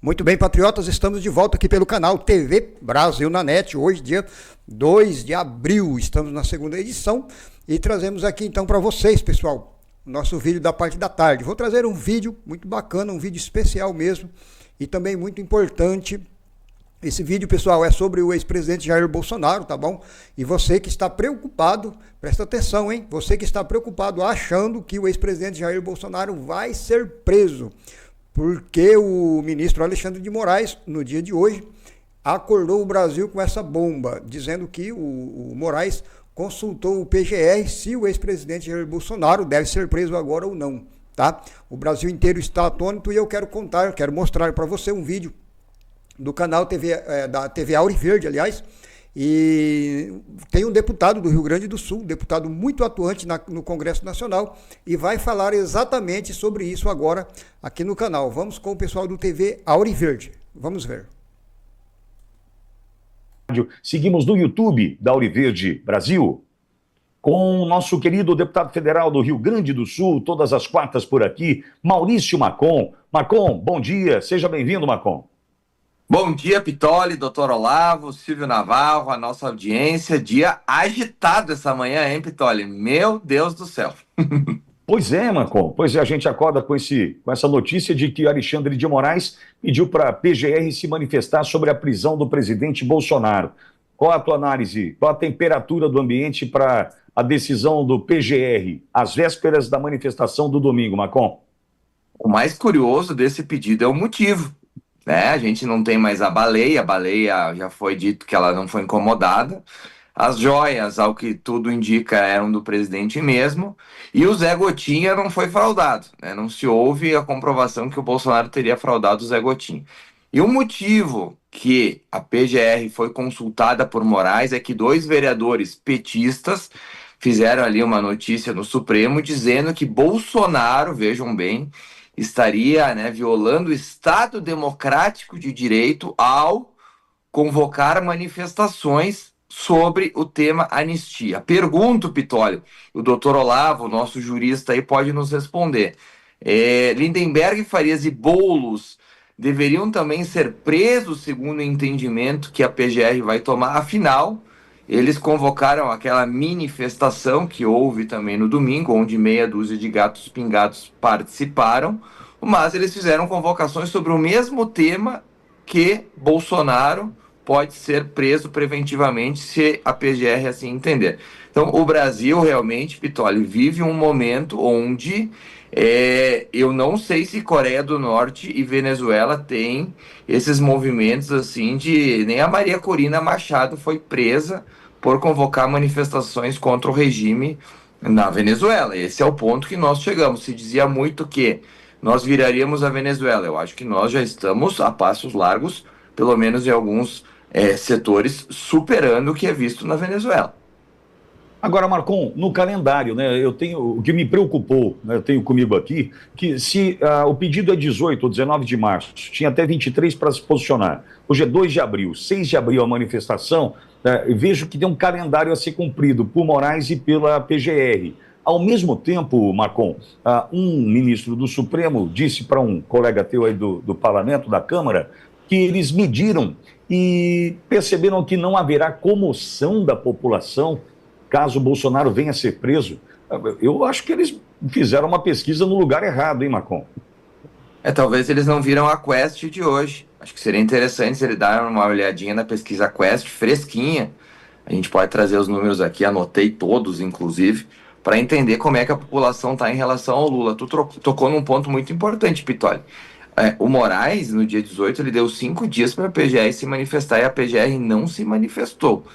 Muito bem, patriotas, estamos de volta aqui pelo canal TV Brasil na Net. Hoje, dia 2 de abril, estamos na segunda edição e trazemos aqui então para vocês, pessoal, nosso vídeo da parte da tarde. Vou trazer um vídeo muito bacana, um vídeo especial mesmo e também muito importante. Esse vídeo, pessoal, é sobre o ex-presidente Jair Bolsonaro, tá bom? E você que está preocupado, presta atenção, hein? Você que está preocupado achando que o ex-presidente Jair Bolsonaro vai ser preso, porque o ministro Alexandre de Moraes, no dia de hoje, acordou o Brasil com essa bomba, dizendo que o Moraes consultou o PGR se o ex-presidente Jair Bolsonaro deve ser preso agora ou não, tá? O Brasil inteiro está atônito e eu quero mostrar para você um vídeo do canal da TV Auriverde, aliás, e tem um deputado do Rio Grande do Sul, deputado muito atuante no Congresso Nacional, e vai falar exatamente sobre isso agora aqui no canal. Vamos com o pessoal do TV Auriverde. Vamos ver. Seguimos no YouTube da Auriverde Brasil, com o nosso querido deputado federal do Rio Grande do Sul, todas as quartas por aqui, Maurício Macon. Macon, bom dia, seja bem-vindo, Macon. Bom dia, Pitoli, doutor Olavo, Silvio Navarro, a nossa audiência. Dia agitado essa manhã, hein, Pitoli? Meu Deus do céu. Pois é, Macon. Pois é, a gente acorda com essa notícia de que Alexandre de Moraes pediu para a PGR se manifestar sobre a prisão do presidente Bolsonaro. Qual a tua análise? Qual a temperatura do ambiente para a decisão do PGR, às vésperas da manifestação do domingo, Macon? O mais curioso desse pedido é o motivo. A gente não tem mais a baleia já foi dito que ela não foi incomodada, as joias, ao que tudo indica, eram do presidente mesmo, e o Zé Gotinha não foi fraudado, não se houve a comprovação que o Bolsonaro teria fraudado o Zé Gotinha. E o motivo que a PGR foi consultada por Moraes é que 2 vereadores petistas fizeram ali uma notícia no Supremo dizendo que Bolsonaro, vejam bem, estaria violando o Estado Democrático de Direito ao convocar manifestações sobre o tema anistia. Pergunto, Pitoli, o doutor Olavo, nosso jurista aí, pode nos responder. Lindenberg, Farias e Boulos deveriam também ser presos, segundo o entendimento que a PGR vai tomar. Afinal, eles convocaram aquela manifestação que houve também no domingo, onde meia dúzia de gatos pingados participaram, mas eles fizeram convocações sobre o mesmo tema que Bolsonaro pode ser preso preventivamente se a PGR assim entender. Então, o Brasil realmente, Pitoli, vive um momento onde eu não sei se Coreia do Norte e Venezuela têm esses movimentos assim de... Nem a Maria Corina Machado foi presa por convocar manifestações contra o regime na Venezuela. Esse é o ponto que nós chegamos. Se dizia muito que nós viraríamos a Venezuela. Eu acho que nós já estamos a passos largos, pelo menos em alguns setores, superando o que é visto na Venezuela. Agora, Marcon, no calendário, o que me preocupou, eu tenho comigo aqui, que se o pedido é 18 ou 19 de março, tinha até 23 para se posicionar. Hoje é 2 de abril, 6 de abril a manifestação, vejo que tem um calendário a ser cumprido por Moraes e pela PGR. Ao mesmo tempo, Marcon, um ministro do Supremo disse para um colega teu aí do Parlamento, da Câmara, que eles mediram e perceberam que não haverá comoção da população caso o Bolsonaro venha a ser preso. Eu acho que eles fizeram uma pesquisa no lugar errado, hein, Macon? Talvez eles não viram a Quest de hoje. Acho que seria interessante se eles darem uma olhadinha na pesquisa Quest, fresquinha. A gente pode trazer os números aqui, anotei todos, inclusive, para entender como é que a população está em relação ao Lula. Tu tocou num ponto muito importante, Pitoli. O Moraes, no dia 18, ele deu 5 dias para a PGR se manifestar e a PGR não se manifestou.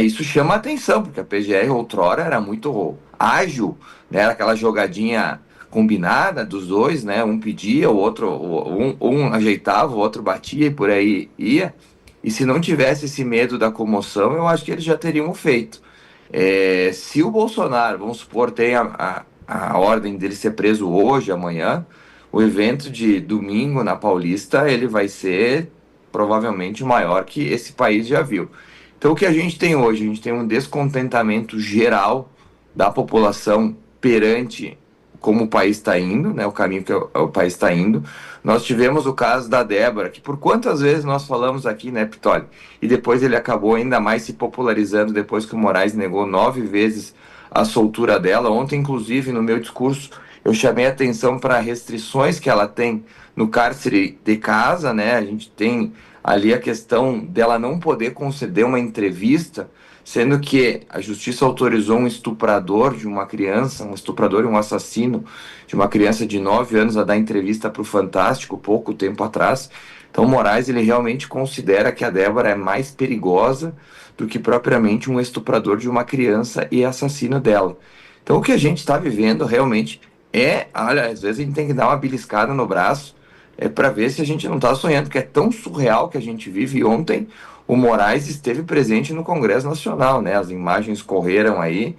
Isso chama a atenção, porque a PGR outrora era muito ágil, era aquela jogadinha combinada dos dois, um pedia, o outro, um ajeitava, o outro batia e por aí ia. E se não tivesse esse medo da comoção, eu acho que eles já teriam feito. Se o Bolsonaro, vamos supor, tem a ordem dele ser preso hoje, amanhã, o evento de domingo na Paulista, ele vai ser provavelmente o maior que esse país já viu. Então, o que a gente tem hoje? A gente tem um descontentamento geral da população perante como o país está indo, né, o caminho que o país está indo. Nós tivemos o caso da Débora, que por quantas vezes nós falamos aqui, né, Pitoli? E depois ele acabou ainda mais se popularizando depois que o Moraes negou 9 vezes a soltura dela. Ontem, inclusive, no meu discurso, eu chamei a atenção para restrições que ela tem no cárcere de casa, né? A gente tem ali a questão dela não poder conceder uma entrevista, sendo que a justiça autorizou um estuprador de uma criança, um estuprador e um assassino de uma criança de 9 anos a dar entrevista para o Fantástico pouco tempo atrás. Então, Moraes, ele realmente considera que a Débora é mais perigosa do que propriamente um estuprador de uma criança e assassino dela. Então, o que a gente está vivendo realmente olha, às vezes a gente tem que dar uma beliscada no braço para ver se a gente não está sonhando, porque é tão surreal que a gente vive. E ontem o Moraes esteve presente no Congresso Nacional, né? As imagens correram aí,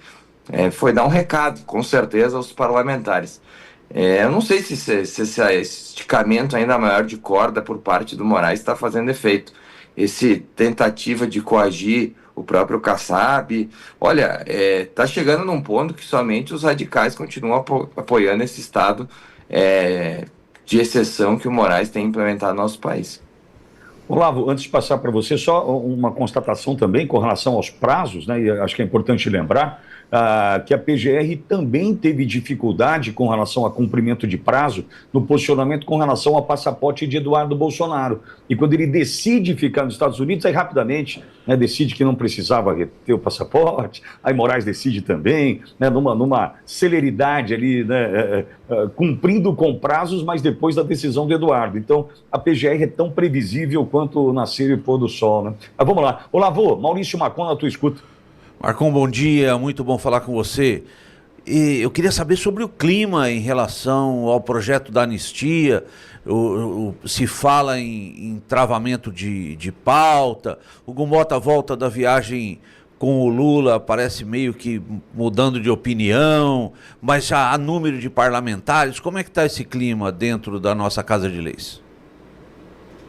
foi dar um recado, com certeza, aos parlamentares. Eu não sei se esse esticamento ainda maior de corda por parte do Moraes está fazendo efeito. Esse tentativa de coagir o próprio Kassab. Olha, está chegando num ponto que somente os radicais continuam apoiando esse estado de exceção que o Moraes tem implementado no nosso país. Olavo, antes de passar para você, só uma constatação também com relação aos prazos, né? E acho que é importante lembrar que a PGR também teve dificuldade com relação a cumprimento de prazo no posicionamento com relação ao passaporte de Eduardo Bolsonaro. E quando ele decide ficar nos Estados Unidos, aí rapidamente, né, decide que não precisava reter o passaporte, aí Moraes decide também, né, numa celeridade ali, né, cumprindo com prazos, mas depois da decisão do Eduardo. Então, a PGR é tão previsível quanto o nascer e o pôr do sol, né? Mas vamos lá. Olavo, Maurício Macon, na tua escuta. Marcon, bom dia, muito bom falar com você. E eu queria saber sobre o clima em relação ao projeto da anistia. Se fala em travamento de pauta. O Gumota volta da viagem com o Lula, parece meio que mudando de opinião, mas já há número de parlamentares. Como é que está esse clima dentro da nossa Casa de Leis?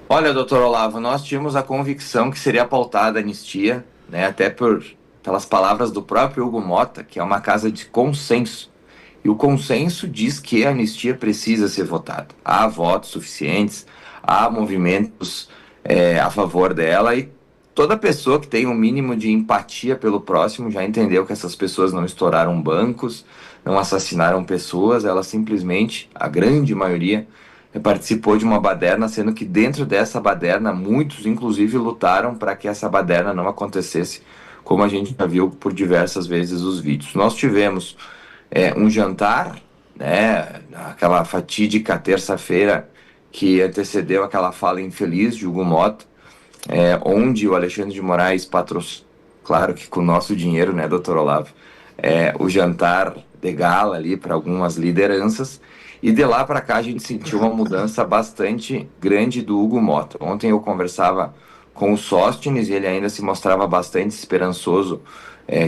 Olha, doutor Olavo, nós tínhamos a convicção que seria pautada a anistia, né, até pelas palavras do próprio Hugo Mota, que é uma casa de consenso. E o consenso diz que a anistia precisa ser votada. Há votos suficientes, há movimentos a favor dela, e toda pessoa que tem um mínimo de empatia pelo próximo já entendeu que essas pessoas não estouraram bancos, não assassinaram pessoas, elas simplesmente, a grande maioria, participou de uma baderna, sendo que dentro dessa baderna, muitos inclusive lutaram para que essa baderna não acontecesse, como a gente já viu por diversas vezes os vídeos. Nós tivemos um jantar, né, aquela fatídica terça-feira que antecedeu aquela fala infeliz de Hugo Mota, onde o Alexandre de Moraes patrocinou, claro que com o nosso dinheiro, né, doutor Olavo, o jantar de gala ali para algumas lideranças, e de lá para cá a gente sentiu uma mudança bastante grande do Hugo Mota. Ontem eu conversava com o Sóstenes, e ele ainda se mostrava bastante esperançoso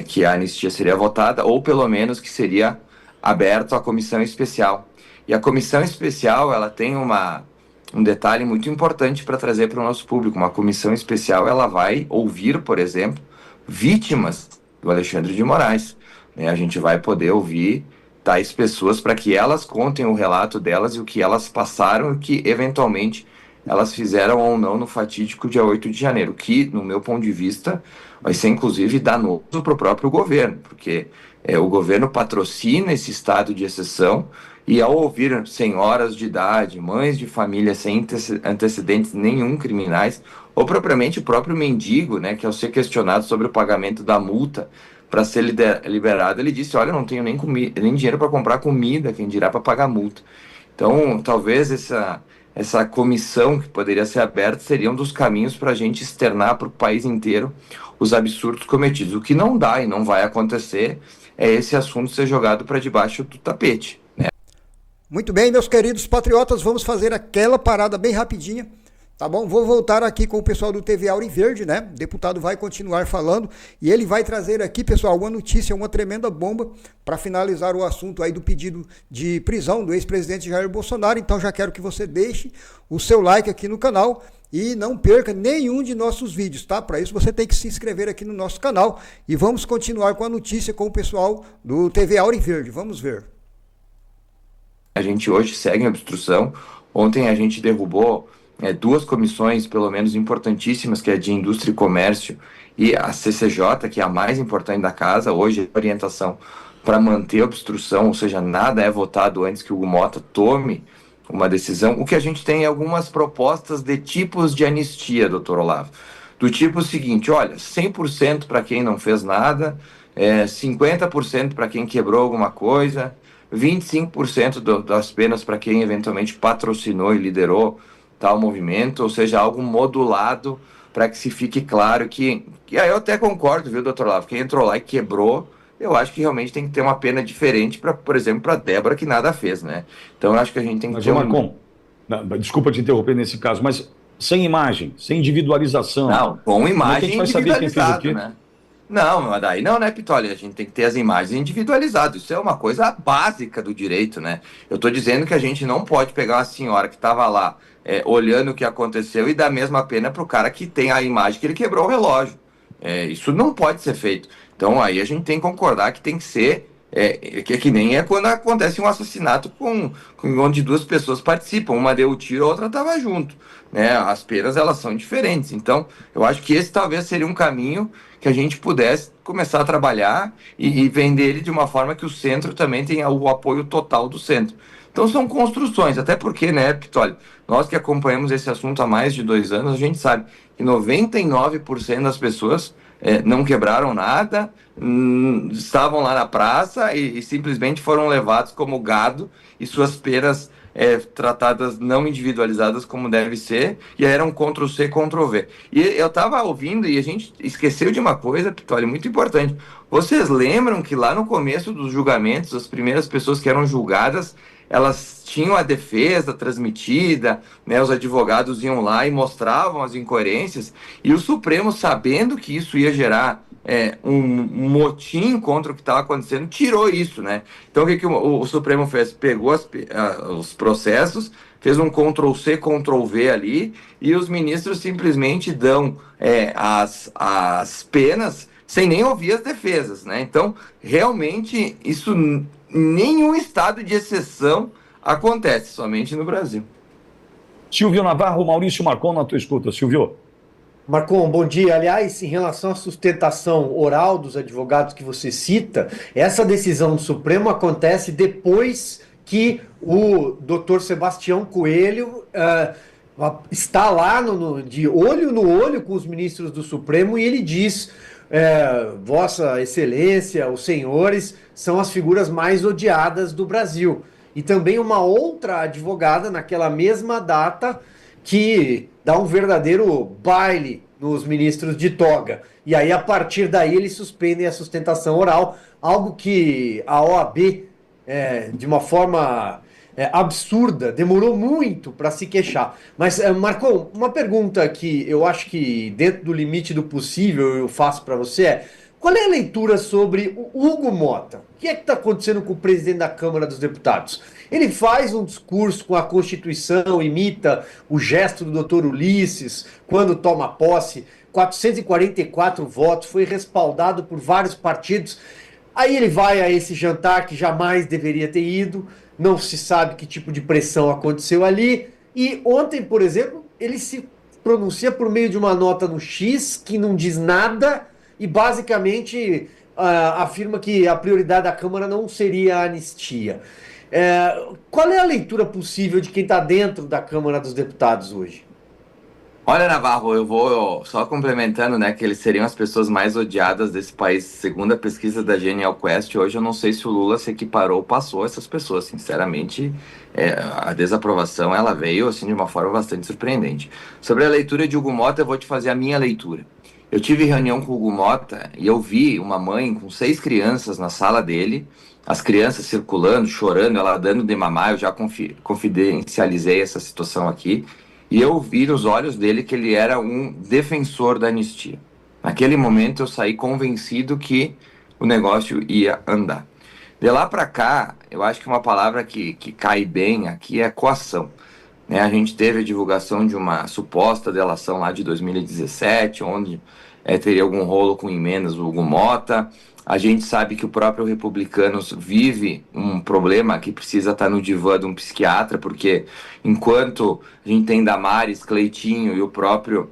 que a anistia seria votada, ou pelo menos que seria aberto à comissão especial. E a comissão especial, ela tem um detalhe muito importante para trazer para o nosso público. Uma comissão especial, ela vai ouvir, por exemplo, vítimas do Alexandre de Moraes, né? A gente vai poder ouvir tais pessoas para que elas contem o relato delas e o que elas passaram e o que, eventualmente, elas fizeram ou não no fatídico dia 8 de janeiro, que, no meu ponto de vista, vai ser inclusive danoso para o próprio governo, porque o governo patrocina esse estado de exceção, e ao ouvir senhoras de idade, mães de família sem antecedentes nenhum criminais, ou propriamente o próprio mendigo, né, que ao ser questionado sobre o pagamento da multa para ser liberado, ele disse, olha, eu não tenho nem dinheiro para comprar comida, quem dirá para pagar multa. Então, talvez essa comissão que poderia ser aberta seria um dos caminhos para a gente externar para o país inteiro os absurdos cometidos. O que não dá e não vai acontecer é esse assunto ser jogado para debaixo do tapete, né? Muito bem, meus queridos patriotas, vamos fazer aquela parada bem rapidinha, tá bom? Vou voltar aqui com o pessoal do TV Auro Verde, né? O deputado vai continuar falando e ele vai trazer aqui, pessoal, uma notícia, uma tremenda bomba para finalizar o assunto aí do pedido de prisão do ex-presidente Jair Bolsonaro. Então já quero que você deixe o seu like aqui no canal e não perca nenhum de nossos vídeos, tá? Para isso você tem que se inscrever aqui no nosso canal e vamos continuar com a notícia com o pessoal do TV Auro Verde. Vamos ver. A gente hoje segue em obstrução. Ontem a gente derrubou duas comissões, pelo menos importantíssimas, que é de Indústria e Comércio e a CCJ, que é a mais importante da casa. Hoje, a orientação para manter a obstrução, ou seja, nada é votado antes que o Hugo Mota tome uma decisão. O que a gente tem é algumas propostas de tipos de anistia, doutor Olavo. Do tipo seguinte, olha, 100% para quem não fez nada, 50% para quem quebrou alguma coisa, 25% das penas para quem eventualmente patrocinou e liderou tal movimento, ou seja, algo modulado para que se fique claro que aí eu até concordo, viu, doutor Olavo, quem entrou lá e quebrou, eu acho que realmente tem que ter uma pena diferente, por exemplo, para Débora, que nada fez, né? Então eu acho que a gente tem que Mas, ter Marcon, desculpa te interromper nesse caso, mas sem imagem, sem individualização. Não, com imagem vai saber quem fez o quê? né? Não, mas daí não, né, Pitoli? A gente tem que ter as imagens individualizadas. Isso é uma coisa básica do direito, né? Eu estou dizendo que a gente não pode pegar uma senhora que estava lá olhando o que aconteceu e dar a mesma pena para o cara que tem a imagem que ele quebrou o relógio. Isso não pode ser feito. Então aí a gente tem que concordar que tem que ser que nem quando acontece um assassinato onde duas pessoas participam, uma deu o tiro, a outra estava junto, né? As penas elas são diferentes. Então eu acho que esse talvez seria um caminho que a gente pudesse começar a trabalhar e vender ele de uma forma que o centro também tenha o apoio total do centro. Então são construções, até porque, né, Pitoli, nós que acompanhamos esse assunto há mais de 2 anos, a gente sabe que 99% das pessoas não quebraram nada, estavam lá na praça e simplesmente foram levados como gado e suas penas tratadas não individualizadas como deve ser, e aí era um Ctrl-C, Ctrl-V. E eu estava ouvindo e a gente esqueceu de uma coisa, Pitoli, muito importante. Vocês lembram que lá no começo dos julgamentos, as primeiras pessoas que eram julgadas, elas tinham a defesa transmitida, né, os advogados iam lá e mostravam as incoerências, e o Supremo, sabendo que isso ia gerar um motim contra o que estava acontecendo, tirou isso, né? Então o que o Supremo fez? Pegou os processos, fez um Ctrl-C, Ctrl-V ali, e os ministros simplesmente dão as penas sem nem ouvir as defesas, né? Então, realmente, isso nenhum estado de exceção acontece, somente no Brasil. Silvio Navarro, Maurício Marcon, na tua escuta. Silvio. Marcon, bom dia. Aliás, em relação à sustentação oral dos advogados que você cita, essa decisão do Supremo acontece depois que o doutor Sebastião Coelho está lá de olho no olho com os ministros do Supremo e ele diz: Vossa Excelência, os senhores são as figuras mais odiadas do Brasil. E também uma outra advogada naquela mesma data que dá um verdadeiro baile nos ministros de toga. E aí, a partir daí, eles suspendem a sustentação oral, algo que a OAB, de uma forma absurda, demorou muito para se queixar. Mas, Marcon, uma pergunta que eu acho que, dentro do limite do possível, eu faço para você qual é a leitura sobre o Hugo Mota? O que está acontecendo com o presidente da Câmara dos Deputados? Ele faz um discurso com a Constituição, imita o gesto do doutor Ulisses, quando toma posse, 444 votos, foi respaldado por vários partidos. Aí ele vai a esse jantar que jamais deveria ter ido, não se sabe que tipo de pressão aconteceu ali. E ontem, por exemplo, ele se pronuncia por meio de uma nota no X, que não diz nada, e basicamente afirma que a prioridade da Câmara não seria a anistia. Qual é a leitura possível de quem está dentro da Câmara dos Deputados hoje? Olha, Navarro, eu vou só complementando, né, que eles seriam as pessoas mais odiadas desse país. Segundo a pesquisa da Genial Quest, hoje eu não sei se o Lula se equiparou ou passou essas pessoas. Sinceramente, a desaprovação ela veio assim de uma forma bastante surpreendente. Sobre a leitura de Hugo Mota, eu vou te fazer a minha leitura. Eu tive reunião com o Hugo Mota e eu vi uma mãe com 6 crianças na sala dele, as crianças circulando, chorando, ela dando de mamar. Eu já confidencializei essa situação aqui. E eu vi nos olhos dele que ele era um defensor da anistia. Naquele momento eu saí convencido que o negócio ia andar. De lá para cá, eu acho que uma palavra que cai bem aqui é coação. A gente teve a divulgação de uma suposta delação lá de 2017, onde teria algum rolo com emendas do Hugo Mota. A gente sabe que o próprio Republicanos vive um problema que precisa estar no divã de um psiquiatra, porque enquanto a gente tem Damares, Cleitinho e o próprio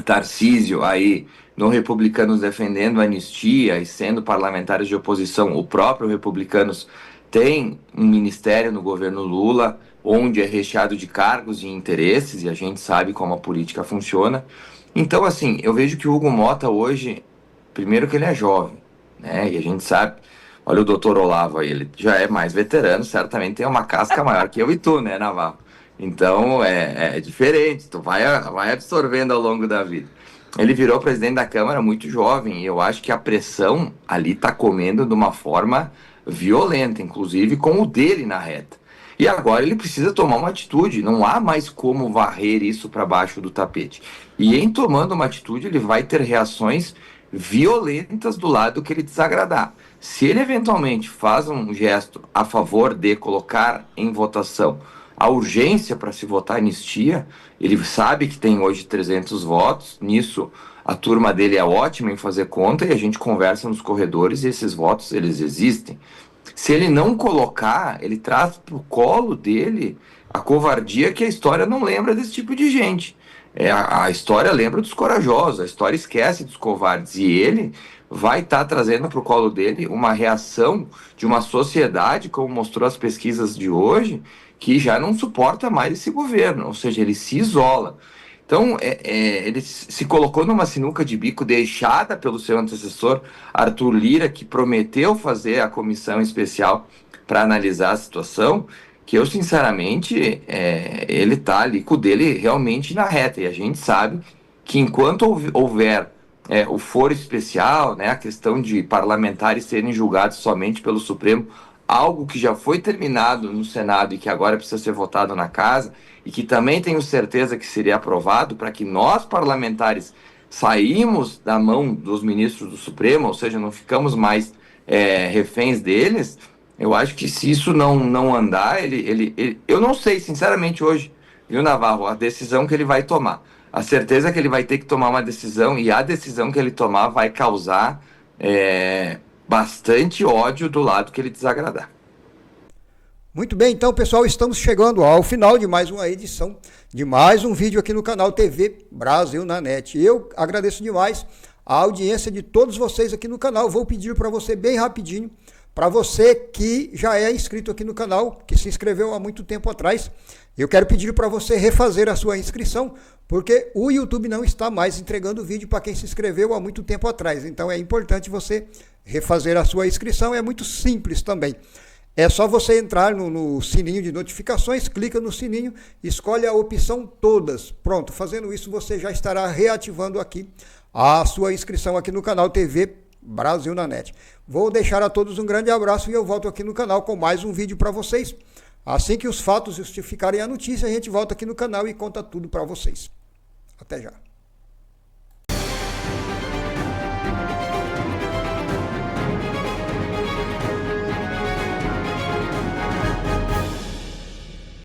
Tarcísio aí no Republicanos defendendo a anistia e sendo parlamentares de oposição, o próprio Republicanos tem um ministério no governo Lula, onde é recheado de cargos e interesses, e a gente sabe como a política funciona. Então, assim, eu vejo que o Hugo Mota hoje, primeiro que ele é jovem, né? E a gente sabe, olha o doutor Olavo aí, ele já é mais veterano, certamente tem uma casca maior que eu e tu, né, Navarro? Então é diferente, tu vai absorvendo ao longo da vida. Ele virou presidente da Câmara muito jovem, e eu acho que a pressão ali tá comendo de uma forma violenta, inclusive com o dele na reta. E agora ele precisa tomar uma atitude, não há mais como varrer isso para baixo do tapete. E em tomando uma atitude, ele vai ter reações violentas do lado que ele desagradar. Se ele eventualmente faz um gesto a favor de colocar em votação a urgência para se votar anistia, ele sabe que tem hoje 300 votos, nisso a turma dele é ótima em fazer conta e a gente conversa nos corredores e esses votos, eles existem. Se ele não colocar, ele traz para o colo dele a covardia que a história não lembra desse tipo de gente. A história lembra dos corajosos, a história esquece dos covardes. E ele vai estar trazendo para o colo dele uma reação de uma sociedade, como mostrou as pesquisas de hoje, que já não suporta mais esse governo, ou seja, ele se isola. Então, ele se colocou numa sinuca de bico deixada pelo seu antecessor, Arthur Lira, que prometeu fazer a comissão especial para analisar a situação, que eu, sinceramente, ele está ali com o dele realmente na reta. E a gente sabe que enquanto houver o foro especial, né, a questão de parlamentares serem julgados somente pelo Supremo, algo que já foi terminado no Senado e que agora precisa ser votado na Casa, e que também tenho certeza que seria aprovado para que nós, parlamentares, saímos da mão dos ministros do Supremo, ou seja, não ficamos mais reféns deles. Eu acho que se isso não andar, eu não sei, sinceramente, hoje, viu, Navarro, a decisão que ele vai tomar. A certeza que ele vai ter que tomar uma decisão, e a decisão que ele tomar vai causar bastante ódio do lado que ele desagradar. Muito bem, então, pessoal, estamos chegando ao final de mais uma edição, de mais um vídeo aqui no canal TV Brasil na Net. Eu agradeço demais a audiência de todos vocês aqui no canal. Vou pedir para você bem rapidinho, para você que já é inscrito aqui no canal, que se inscreveu há muito tempo atrás, eu quero pedir para você refazer a sua inscrição, porque o YouTube não está mais entregando vídeo para quem se inscreveu há muito tempo atrás. Então é importante você refazer a sua inscrição, é muito simples também. É só você entrar no sininho de notificações, clica no sininho, escolhe a opção todas. Pronto, fazendo isso você já estará reativando aqui a sua inscrição aqui no canal TV Brasil na Net. Vou deixar a todos um grande abraço e eu volto aqui no canal com mais um vídeo para vocês. Assim que os fatos justificarem a notícia, a gente volta aqui no canal e conta tudo para vocês. Até já.